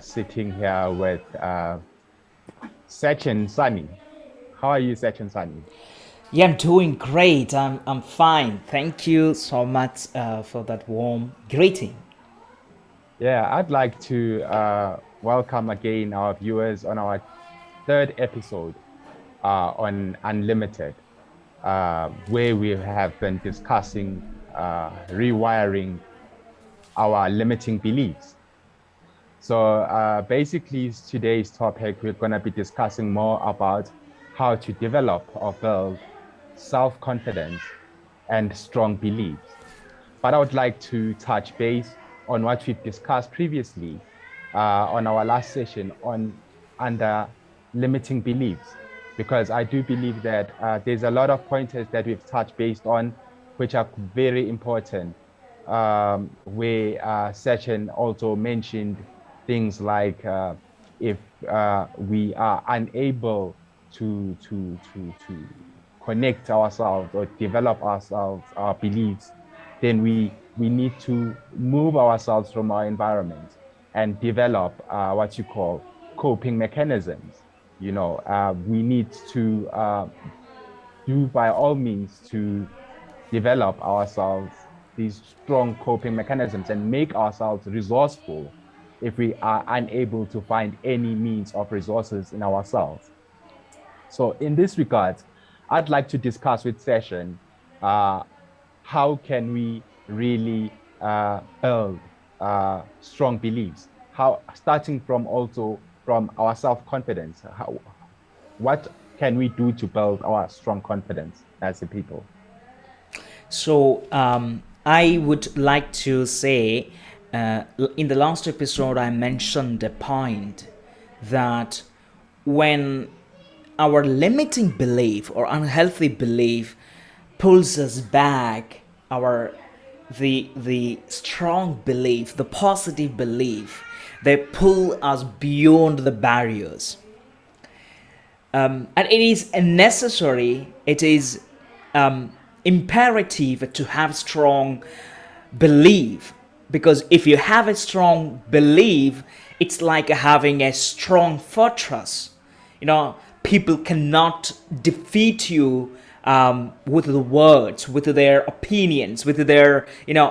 Sitting here with Sachin Sunny. How are you, Sachin Sunny? Yeah, I'm doing great. I'm fine. Thank you so much for that warm greeting. Yeah, I'd like to welcome again our viewers on our third episode on Unlimited, where we have been discussing rewiring our limiting beliefs. So basically, today's topic, we're going to be discussing more about how to develop or build self-confidence and strong beliefs. But I would like to touch base on what we've discussed previously on our last session on under limiting beliefs, because I do believe that there's a lot of pointers that we've touched based on, which are very important, where Sachin also mentioned things like if we are unable to connect ourselves or develop ourselves, our beliefs, then we need to move ourselves from our environment and develop what you call coping mechanisms. We need to do by all means to develop ourselves these strong coping mechanisms and make ourselves resourceful if we are unable to find any means of resources in ourselves. So in this regard, I'd like to discuss with Session uh, how can we really build strong beliefs? How starting from also from our self-confidence, what can we do to build our strong confidence as a people? So I would like to say, in the last episode, I mentioned a point that when our limiting belief or unhealthy belief pulls us back, our the strong belief, the positive belief, they pull us beyond the barriers. And it is necessary, it is imperative to have strong belief, because if you have a strong belief, it's like having a strong fortress. People cannot defeat you with the words, with their opinions, with their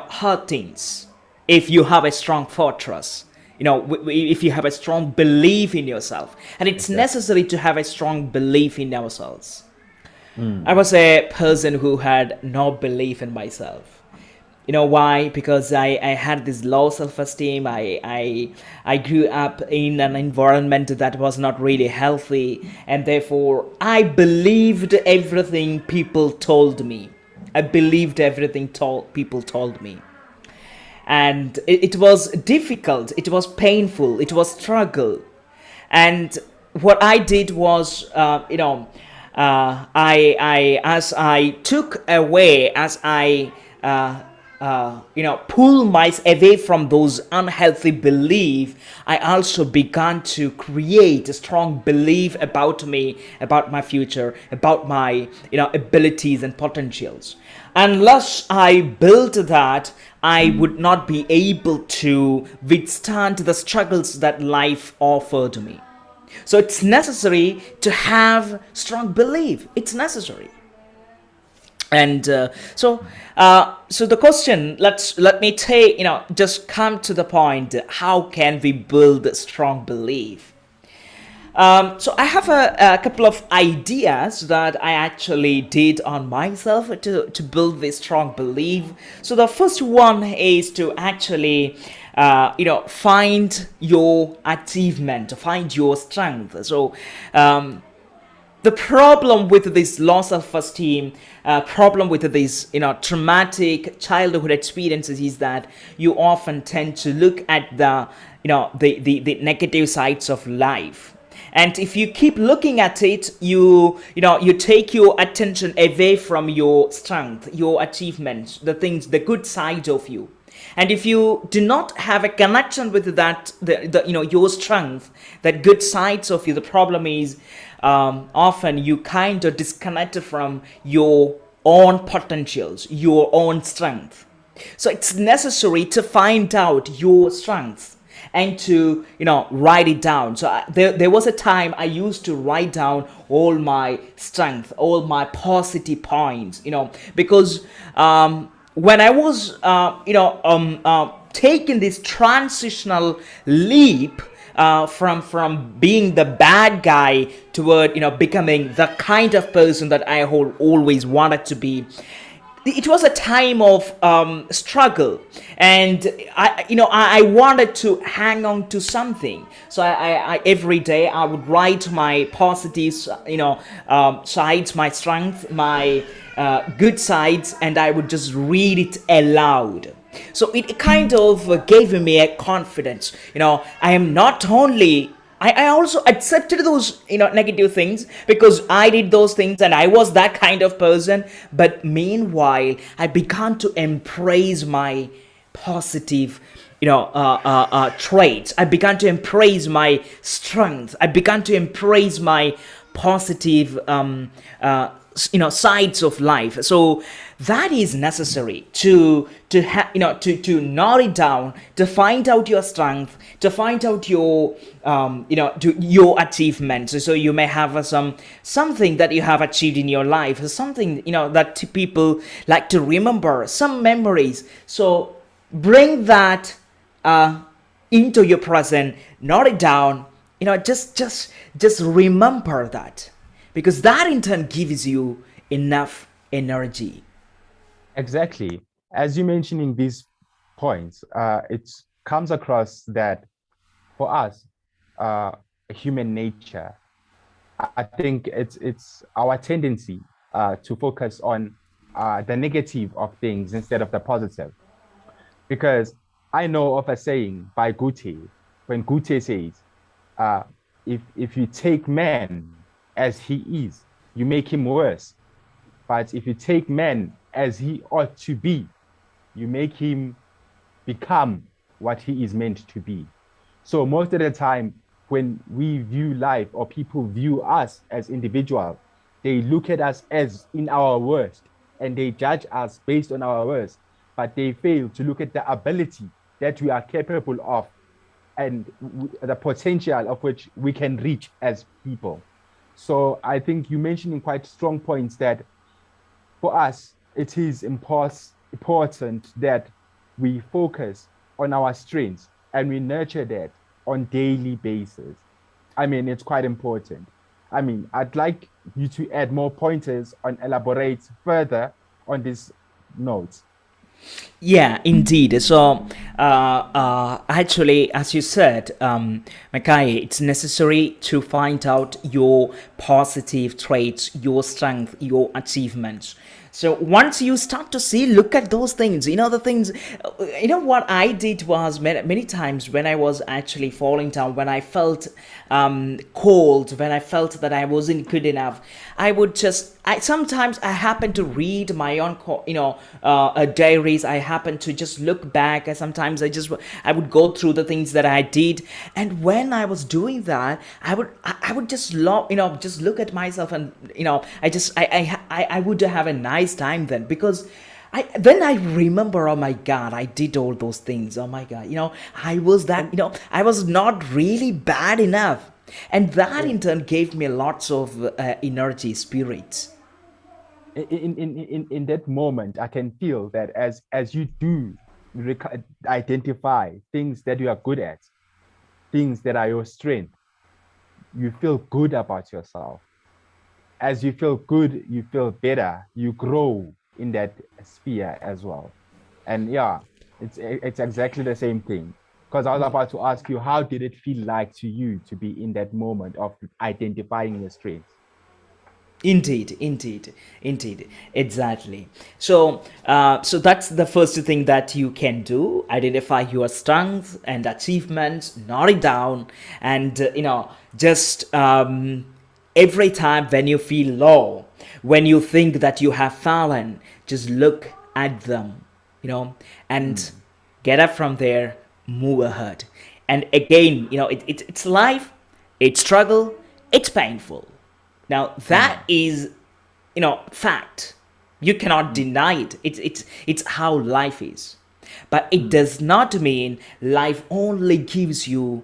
hurtings. If you have a strong fortress, if you have a strong belief in yourself, and it's Exactly. necessary to have a strong belief in ourselves. I Mm, was a person who had no belief in myself. You know why? Because I had this low self-esteem. I grew up in an environment that was not really healthy, and therefore I believed everything people told me. I believed everything people told me, and it was difficult. It was painful. It was struggle. And what I did was, I as I took away, as I pull myself away from those unhealthy beliefs, I also began to create a strong belief about me, about my future, about my abilities and potentials. Unless I built that, I would not be able to withstand the struggles that life offered me. So it's necessary to have strong belief. It's necessary. And so the question, let me take, just come to the point. How can we build strong belief? So I have a couple of ideas that I actually did on myself to build this strong belief. So the first one is to actually, find your achievement, find your strength. So the problem with this low self-esteem, problem with these traumatic childhood experiences is that you often tend to look at the negative sides of life. And if you keep looking at it, you take your attention away from your strength, your achievements, the things, the good side of you. And if you do not have a connection with that, your strength, that good sides of you, the problem is, often you kind of disconnected from your own potentials, your own strength. So it's necessary to find out your strengths and to write it down. So there was a time I used to write down all my strength, all my positive points, because when I was taking this transitional leap, from being the bad guy toward becoming the kind of person that I always wanted to be. It was a time of struggle, and I wanted to hang on to something. So every day I would write my positives, sides, my strength, my good sides, and I would just read it aloud. So it kind of gave me a confidence. I am not only, I also accepted those negative things because I did those things and I was that kind of person. But meanwhile, I began to embrace my positive traits. I began to embrace my strength. I began to embrace my positive sides of life. So that is necessary to narrow it down, to find out your strength, to find out your your achievements. So you may have something that you have achieved in your life, something that people like to remember, some memories. So bring that into your present, note it down, just remember that, because that in turn gives you enough energy. Exactly. As you mentioning these points, it comes across that for us, human nature, I think it's our tendency to focus on the negative of things instead of the positive. Because I know of a saying by Goethe, when Goethe says, uh, if you take man as he is, you make him worse. But if you take man as he ought to be, you make him become what he is meant to be. So most of the time, when we view life or people view us as individuals, they look at us as in our worst and they judge us based on our worst, but they fail to look at the ability that we are capable of and the potential of which we can reach as people. So I think you mentioning quite strong points that for us, it is important that we focus on our strengths and we nurture that on daily basis. I mean, it's quite important. I mean, I'd like you to add more pointers and elaborate further on these notes. Yeah, indeed. So, actually, as you said, Makhaye, it's necessary to find out your positive traits, your strength, your achievements. So once you start to see, look at those things, the things, what I did was many times when I was actually falling down, when I felt cold, when I felt that I wasn't good enough, I would sometimes I happen to read my own, diaries. I happen to just look back. And sometimes I would go through the things that I did. And when I was doing that, I would just just look at myself and, I would have a nice time then, because then I remember, oh my God, I did all those things. Oh my God, I was that, I was not really bad enough. And that in turn gave me lots of energy, spirit. In that moment, I can feel that as you do identify things that you are good at, things that are your strength, you feel good about yourself. As you feel good, you feel better, you grow in that sphere as well. And yeah, it's exactly the same thing. Because I was about to ask you, how did it feel like to you to be in that moment of identifying your strengths? Indeed, indeed, indeed, exactly. So, so that's the first thing that you can do: identify your strengths and achievements, note it down, and just every time when you feel low, when you think that you have fallen, just look at them, and Mm, get up from there, move ahead, and again, it's life, it's struggle, it's painful. Now that mm, is, fact. You cannot mm, deny it. It's how life is. But it does not mean life only gives you,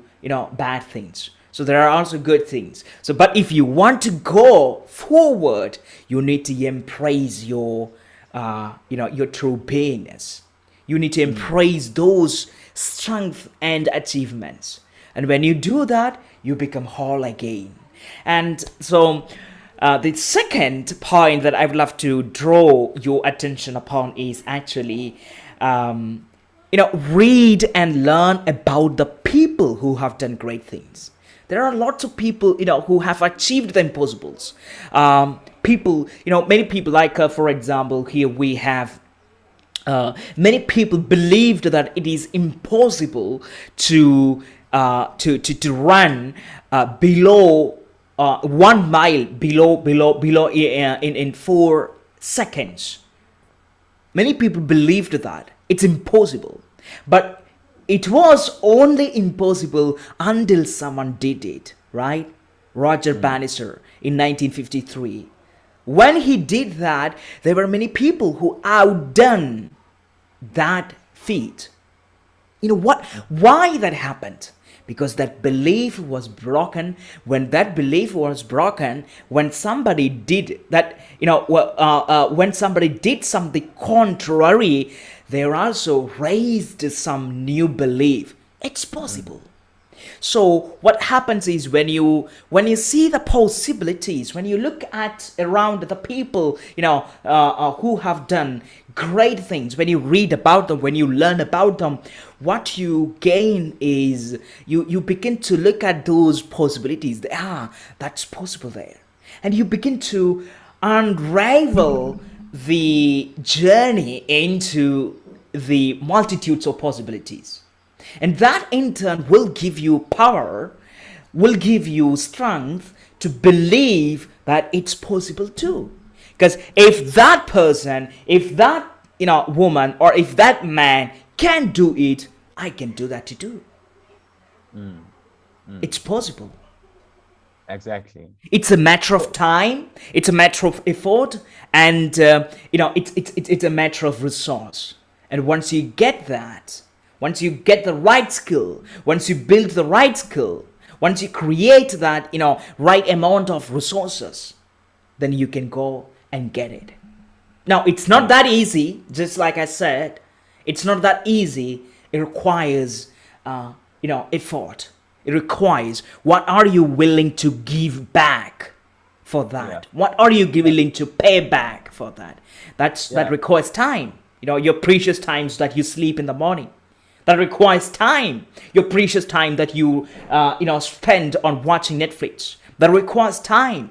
bad things. So there are also good things. So, but if you want to go forward, you need to embrace your true beingness. You need to embrace those strengths and achievements. And when you do that, you become whole again. And so, the second point that I would love to draw your attention upon is actually, read and learn about the people who have done great things. There are lots of people, who have achieved the impossibles. Many people, like, for example, here we have many people believed that it is impossible to run below 1 mile below in 4 seconds. Many people believed that it's impossible, but it was only impossible until someone did it, right? Roger Bannister in 1953. When he did that, there were many people who outdone that feat. You know what? Why that happened? Because that belief was broken. When that belief was broken, when somebody did that, when somebody did something contrary, they also raised some new belief. It's possible. So what happens is when you see the possibilities, when you look at around the people, who have done great things, when you read about them, when you learn about them, what you gain is you begin to look at those possibilities. That's possible there, and you begin to unravel the journey into the multitudes of possibilities. And that in turn will give you power, will give you strength to believe that it's possible too. Because if that person, if that woman, or if that man can do it, I can do that too. It's possible. Exactly. It's a matter of time. It's a matter of effort, and it's a matter of resource. And once you get that, once you get the right skill, once you build the right skill, once you create that right amount of resources, then you can go and get it. Now, it's not that easy. Just like I said, it's not that easy. It requires effort. It requires, what are you willing to give back for that? Yeah. What are you willing to pay back for that? That requires time. Your precious times that you sleep in the morning. That requires time. Your precious time that you spend on watching Netflix. That requires time.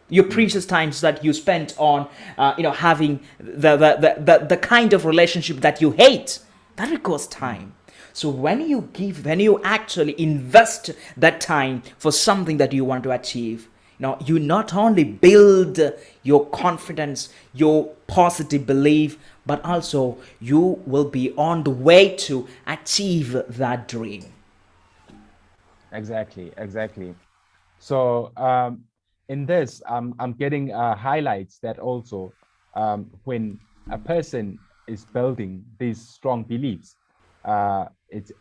Your precious times that you spent on having the kind of relationship that you hate. That requires time. So when you actually invest that time for something that you want to achieve, you not only build your confidence, your positive belief, but also you will be on the way to achieve that dream. Exactly. So in this, I'm getting highlights that also when a person is building these strong beliefs, it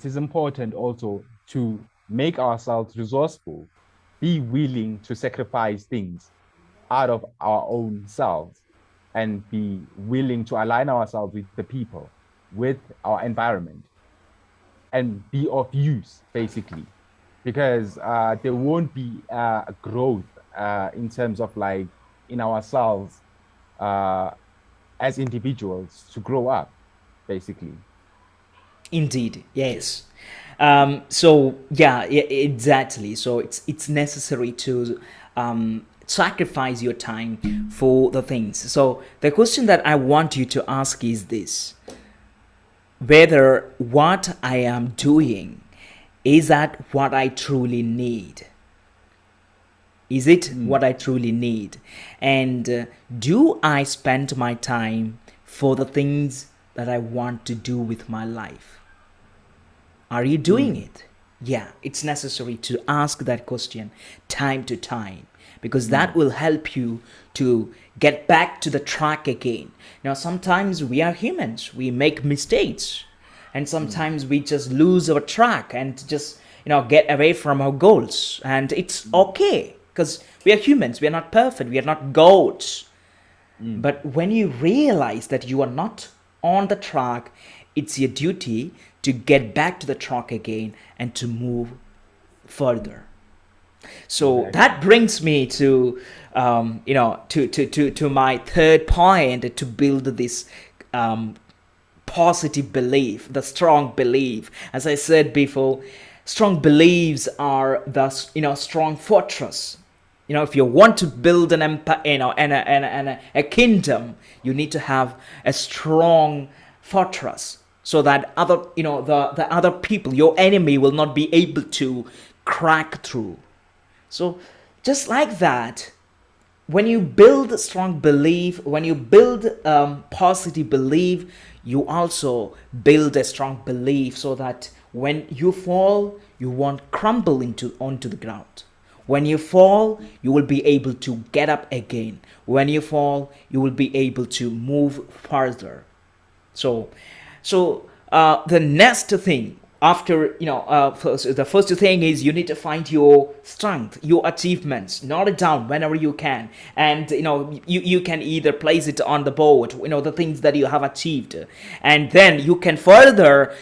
is important also to make ourselves resourceful, be willing to sacrifice things out of our own selves, and be willing to align ourselves with the people, with our environment, and be of use, basically. Because there won't be growth in terms of like in ourselves as individuals to grow up, basically. Indeed, yes. So yeah, exactly. So it's necessary to sacrifice your time for the things. So the question that I want you to ask is this: whether what I am doing, is that what I truly need? Is it what I truly need? And do I spend my time for the things that I want to do with my life? Are you doing it? Yeah, it's necessary to ask that question time to time, because Mm, that will help you to get back to the track again. Now, sometimes we are humans, we make mistakes, and mm, sometimes we just lose our track and just, get away from our goals. And it's mm, okay, because we are humans, we are not perfect, we are not goats. mm. But when you realize that you are not on the track, it's your duty to get back to the track again and to move further. So Exactly. that brings me to, to my third point, to build this um, positive belief, the strong belief. As I said before, strong beliefs are the, strong fortress. If you want to build an empire, and a kingdom, you need to have a strong fortress, so that the other people, your enemy, will not be able to crack through. So just like that, when you build strong belief, when you build positive belief, you also build a strong belief, so that when you fall, you won't crumble into onto the ground. When you fall, you will be able to get up again. When you fall, you will be able to move further. So the next thing, after the first thing is, you need to find your strength, your achievements, note it down whenever you can. And you can either place it on the board, the things that you have achieved, and then you can further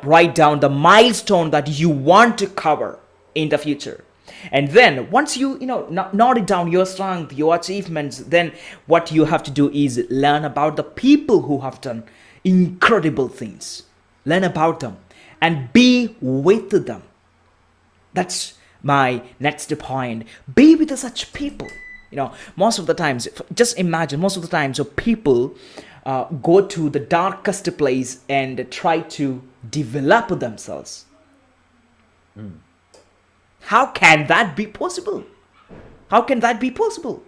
write down the milestone that you want to cover in the future. And then once you note it down, your strength, your achievements, then what you have to do is learn about the people who have done incredible things. Learn about them and be with them. That's my next point. Be with such people. Most of the times, just imagine, most of the times, so people go to the darkest place and try to develop themselves. Mm. How can that be possible? How can that be possible?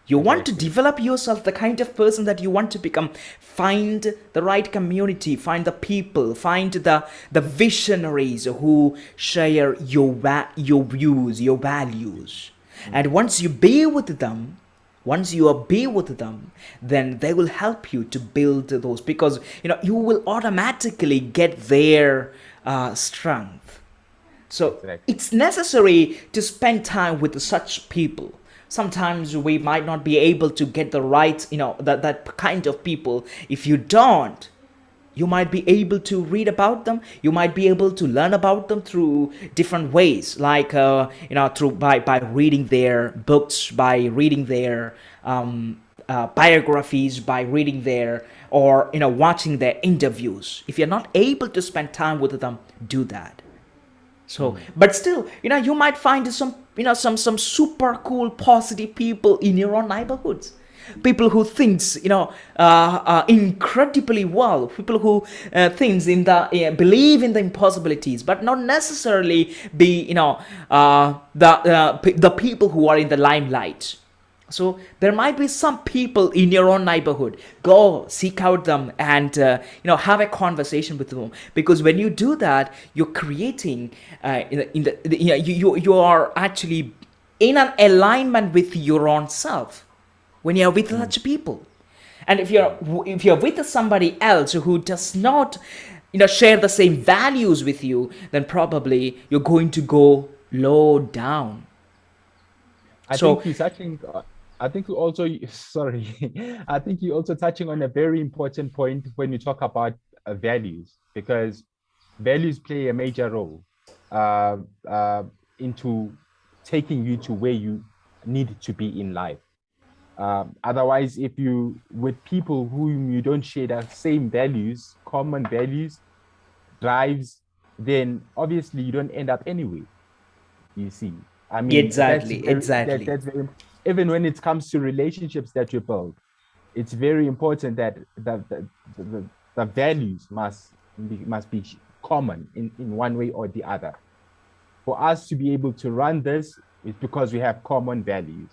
You want to Exactly. develop yourself, the kind of person that you want to become. Find the right community, find the people, find the visionaries who share your views, your values. Mm. And once you are be with them, then they will help you to build those, because you will automatically get their strength. So Exactly. it's necessary to spend time with such people. Sometimes we might not be able to get the right, that kind of people. If you don't, you might be able to read about them. You might be able to learn about them through different ways, like through by reading their books, by reading their biographies, by reading their, or watching their interviews. If you're not able to spend time with them, do that. So, Mm. but still, you might find some, some super cool, positive people in your own neighborhoods. People who thinks, incredibly well. People who thinks in the believe in the impossibilities, but not necessarily be, the people who are in the limelight. So there might be some people in your own neighborhood. Go seek out them and have a conversation with them, because when you do that, you're creating you are actually in an alignment with your own self when you're with Mm. such people. And if you're with somebody else who does not share the same values with you, then probably you're going to go low down. I So think you're touching, I think you also, sorry, I think you're also touching on a very important point when you talk about values, because values play a major role uh, uh, into taking you to where you need to be in life. Otherwise, if you with people whom you don't share the same values, common values, drives, then obviously you don't end up anyway. You see, I mean, exactly, exactly. that's very, even when it comes to relationships that you build, it's very important that the values must be common in one way or the other. For us to be able to run this, it's because we have common values.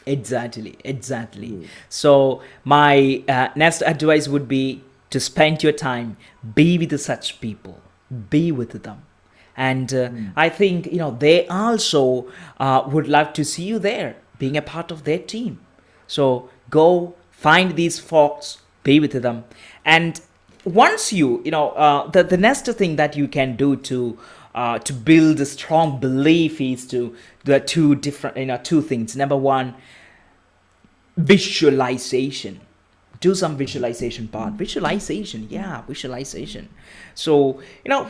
Exactly, exactly. Yeah. So my next advice would be to spend your time, be with such people, be with them, And I think, they also would love to see you there, being a part of their team. So go find these folks, be with them. And once the next thing that you can do to build a strong belief is to the two different, two things. Number one, visualization. Do some visualization part. Visualization. So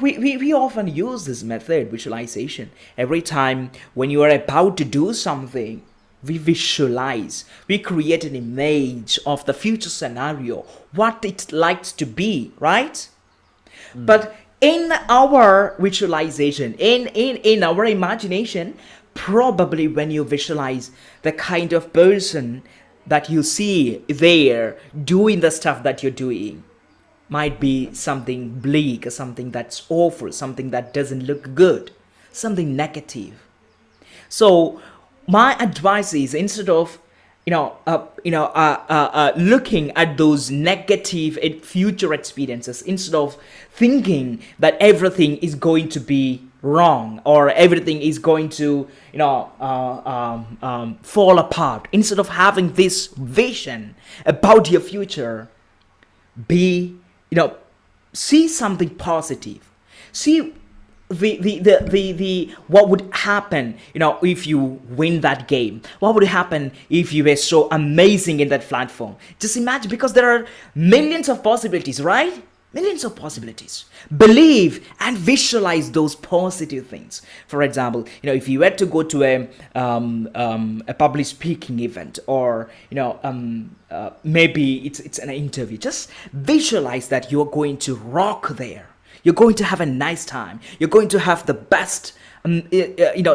we often use this method, visualization. Every time when you are about to do something, we visualize, we create an image of the future scenario, what it likes to be, right? But in our visualization, in our imagination, probably when you visualize the kind of person that you see there doing the stuff that you're doing, might be something bleak, something that's awful, something that doesn't look good, something negative. So my advice is, instead of looking at those negative future experiences, instead of thinking that everything is going to be wrong or everything is going to fall apart, instead of having this vision about your future, be see something positive. See the what would happen if you win that game. What would happen if you were so amazing in that platform? Just imagine, because there are millions of possibilities, right? Millions of possibilities. Believe and visualize those positive things. For example, if you were to go to a public speaking event, or maybe it's an interview, just visualize that you're going to rock there. You're going to have a nice time. You're going to have the best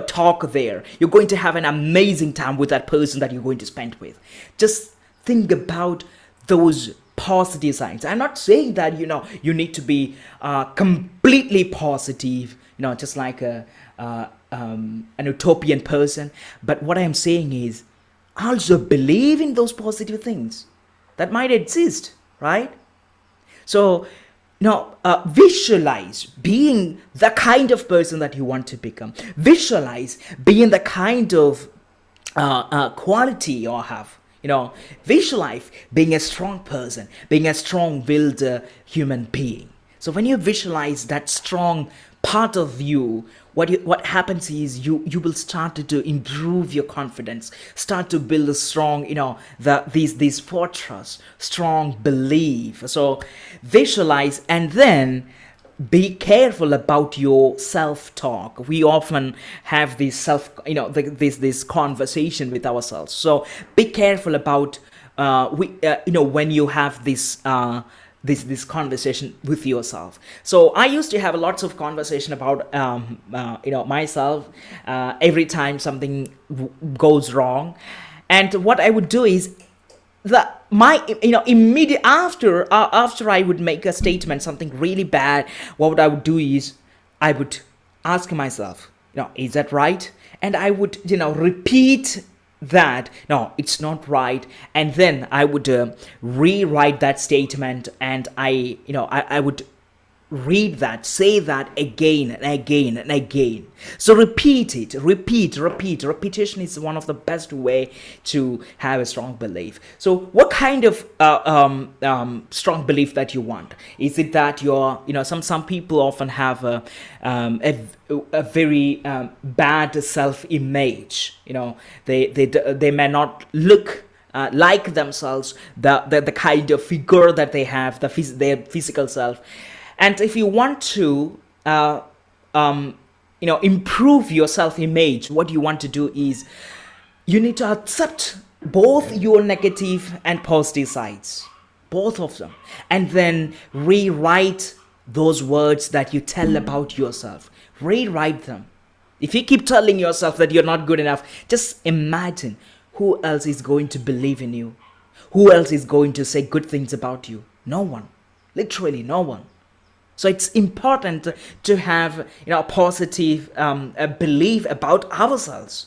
talk there. You're going to have an amazing time with that person that you're going to spend with. Just think about those positive signs. I'm not saying that you need to be completely positive, just like an utopian person. But what I am saying is, also believe in those positive things that might exist, right? So visualize being the kind of person that you want to become. Visualize being the kind of quality you have. Visualize being a strong person, being a strong-willed human being. So when you visualize that strong part of you, what happens is you will start to improve your confidence, start to build a strong these fortress, strong belief. So visualize, and then be careful about your self-talk. We often have this this conversation with ourselves. So be careful about when you have this conversation with yourself. So I used to have lots of conversation about myself every time something goes wrong. And what I would do is, immediate after I would make a statement, something really bad, what I would do is, I would ask myself, is that right? And I would repeat that, no, it's not right. And then I would rewrite that statement, and I would read that, say that again and again and again. So repeat it, repeat. Repetition is one of the best way to have a strong belief. So what kind of strong belief that you want? Is it that you're, some people often have a very bad self-image. They may not look like themselves, the kind of figure that they have, their physical self. And if you want to improve your self-image, what you want to do is, you need to accept both your negative and positive sides, both of them, and then rewrite those words that you tell about yourself. Rewrite them. If you keep telling yourself that you're not good enough, just imagine who else is going to believe in you. Who else is going to say good things about you? No one. Literally no one. So it's important to have a positive belief about ourselves.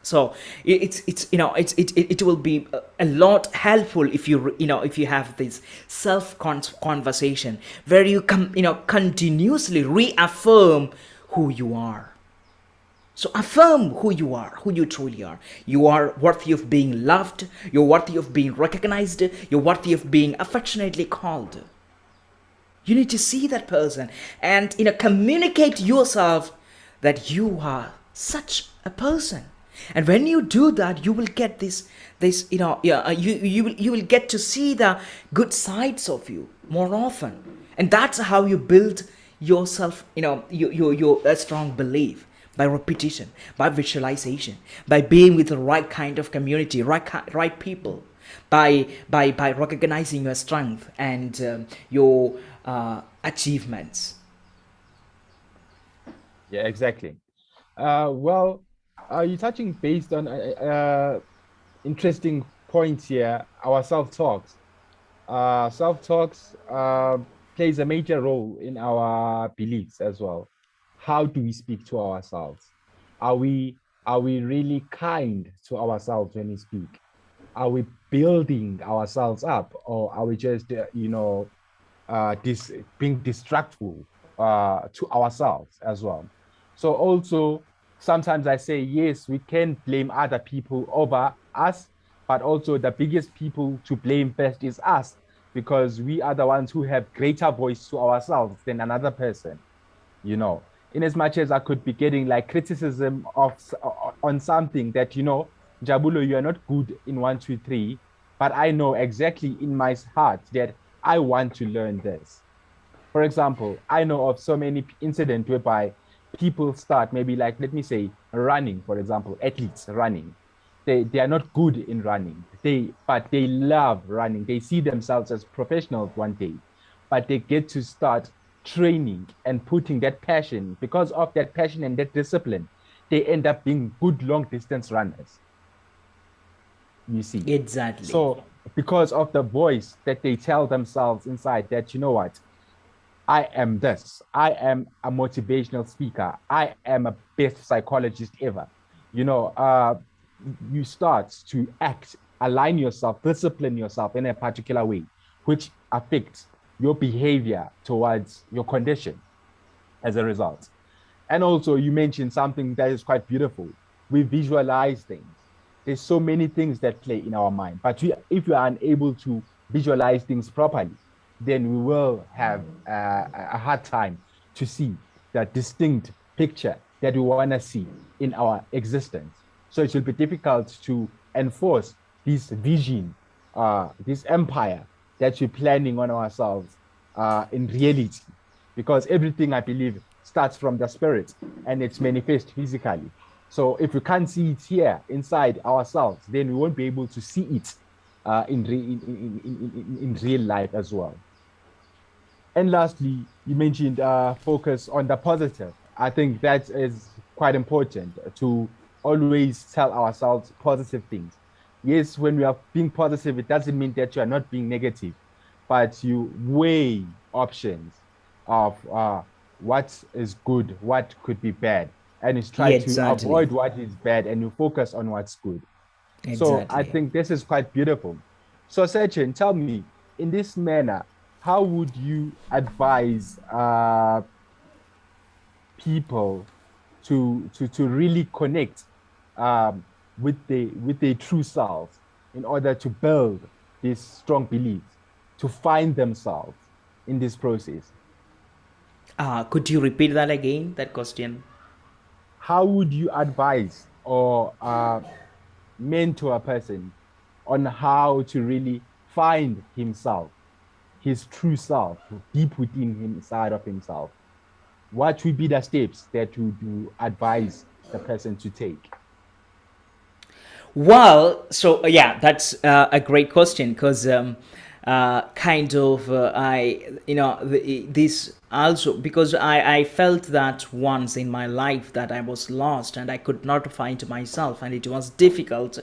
So it's it will be a lot helpful if you if you have this self conversation where you continuously reaffirm who you are. So affirm who you are, who you truly are. You are worthy of being loved, you're worthy of being recognized, you're worthy of being affectionately called. You need to see that person and communicate yourself that you are such a person. And when you do that, you will get this you will get to see the good sides of you more often. And that's how you build yourself, your a strong belief, by repetition, by visualization, by being with the right kind of community, right people, by recognizing your strength and your achievements. Yeah, exactly. Well, you're touching based on interesting points here. Our self-talks. Self-talks plays a major role in our beliefs as well. How do we speak to ourselves? Are we are we really kind to ourselves when we speak? Are we building ourselves up, or are we just being distractful to ourselves as well? So also sometimes I say yes, we can blame other people over us, but also the biggest people to blame first is us, because we are the ones who have greater voice to ourselves than another person. In as much as I could be getting like criticism on something that, Njabulo, you are not good in 1, 2, 3, but I know exactly in my heart that I want to learn this. For example, I know of so many incidents whereby people start, maybe like, let me say, running, for example, athletes running. They are not good in running. But they love running. They see themselves as professionals one day, but they get to start training and putting that passion. Because of that passion and that discipline, they end up being good long distance runners, you see. Exactly. So because of the voice that they tell themselves inside, that, you know what, I am this. I am a motivational speaker. I am a best psychologist ever. You know, you start to act, align yourself, discipline yourself in a particular way, which affects your behavior towards your condition as a result. And also, you mentioned something that is quite beautiful. We visualize things. There's so many things that play in our mind, but if we are unable to visualize things properly, then we will have a hard time to see the distinct picture that we want to see in our existence. So it will be difficult to enforce this vision, this empire that we're planning on ourselves in reality, because everything, I believe, starts from the spirit and it's manifest physically. So if we can't see it here inside ourselves, then we won't be able to see it in real life as well. And lastly, you mentioned focus on the positive. I think that is quite important to always tell ourselves positive things. Yes, when we are being positive, it doesn't mean that you are not being negative, but you weigh options of what is good, what could be bad, and you try Yeah, to exactly. avoid what is bad and you focus on what's good. So I Exactly. think this is quite beautiful. So, Sachin, tell me, in this manner, how would you advise people to really connect with their true selves in order to build these strong beliefs, to find themselves in this process? Could you repeat that again, that question? How would you advise or mentor a person on how to really find himself, his true self, deep within him, inside of himself? What would be the steps that would you advise the person to take? Well, so yeah, that's a great question because kind of I this also because I felt that once in my life that I was lost and I could not find myself, and it was difficult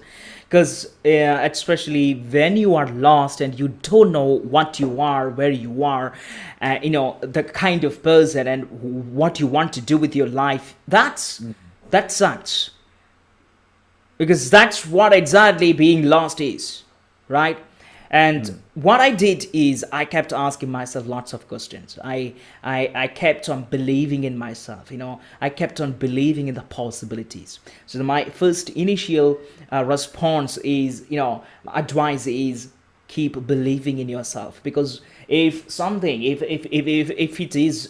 because especially when you are lost and you don't know what you are, where you are, the kind of person and what you want to do with your life, that sucks. because that's what exactly being lost is, right? And Mm. what I did is I kept asking myself lots of questions. I kept on believing in myself. I kept on believing in the possibilities. So my first initial response is, advice is keep believing in yourself, because if something, if it is,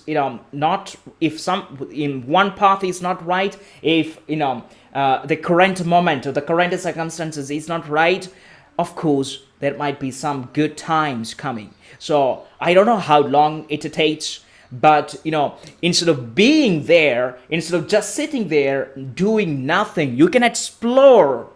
not, if some in one path is not right, if the current moment or the current circumstances is not right, of course there might be some good times coming. So I don't know how long it takes, but instead of being there, instead of just sitting there doing nothing, you can explore.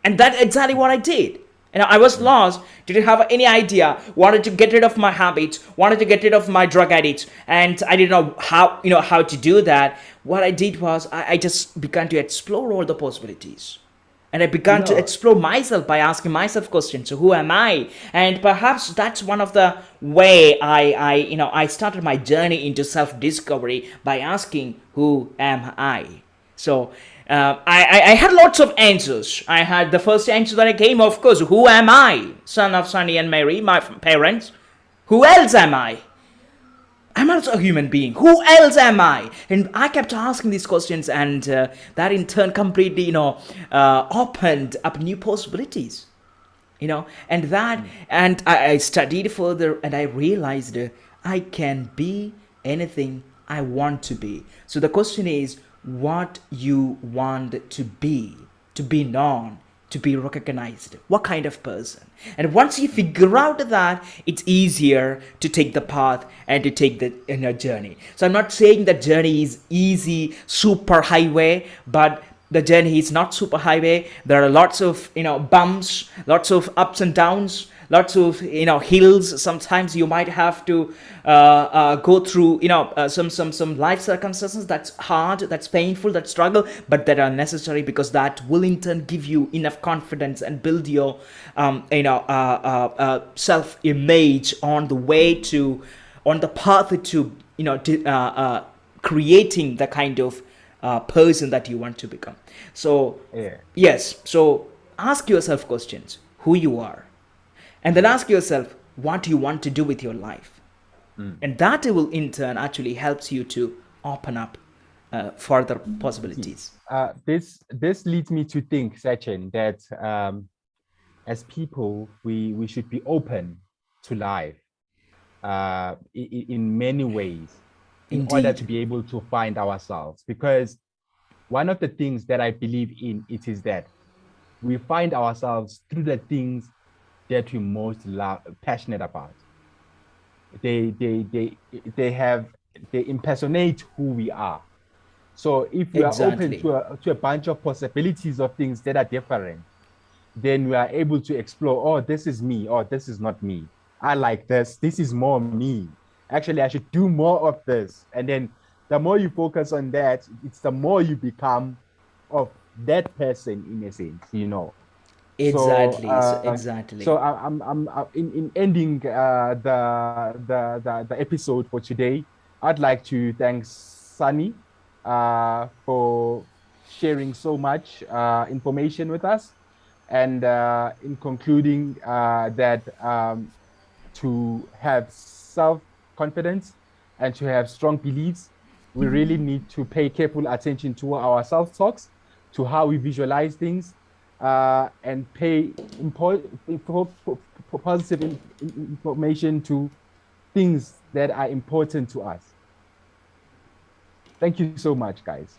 And that's exactly what I did. And I was Mm. lost, didn't have any idea, wanted to get rid of my habits, wanted to get rid of my drug addicts, and I didn't know how to do that. What I did was I just began to explore all the possibilities. And I You began to know, explore myself by asking myself questions. So who am I? And perhaps that's one of the way I started my journey into self-discovery by asking who am I. So I had lots of answers. I had the first answer that I came, of course, who am I? Son of Sunny and Mary, my parents. Who else am I? I'm also a human being. Who else am I? And I kept asking these questions, and that in turn completely, opened up new possibilities. And that, mm, and I studied further, and I realized I can be anything I want to be. So the question is, what you want to be known, to be recognized, what kind of person. And once you mm, figure out that, it's easier to take the path and to take the journey. So I'm not saying that journey is easy, super highway, but the journey is not super highway. There are lots of bumps, lots of ups and downs, lots of hills. Sometimes you might have to go through some life circumstances that's hard, that's painful, that struggle, but that are necessary, because that will in turn give you enough confidence and build your self image on the way to, on the path to creating the kind of person that you want to become. So yeah. yes, so ask yourself questions: who you are, and then Mm, ask yourself what you want to do with your life, mm. and that will in turn actually helps you to open up further See, possibilities. this leads me to think, Sachin, that as people, we should be open to life in many ways in order to Indeed. be able to find ourselves. Because one of the things that I believe in it is that we find ourselves through the things that we most love, passionate about. They they they they have they impersonate who we are. So if we are open Exactly. to a bunch of possibilities of things that are different, then we are able to explore, oh, this is me, or this is not me. I like this. This is more me. Actually, I should do more of this. And then the more you focus on that, it's the more you become of that person in a sense. So Exactly. So exactly. I'm in ending the episode for today. I'd like to thank Sunny for sharing so much information with us, and in concluding that to have self confidence and to have strong beliefs, we really need to pay careful attention to our self talks, to how we visualize things, and pay positive information to things that are important to us. Thank you so much, guys.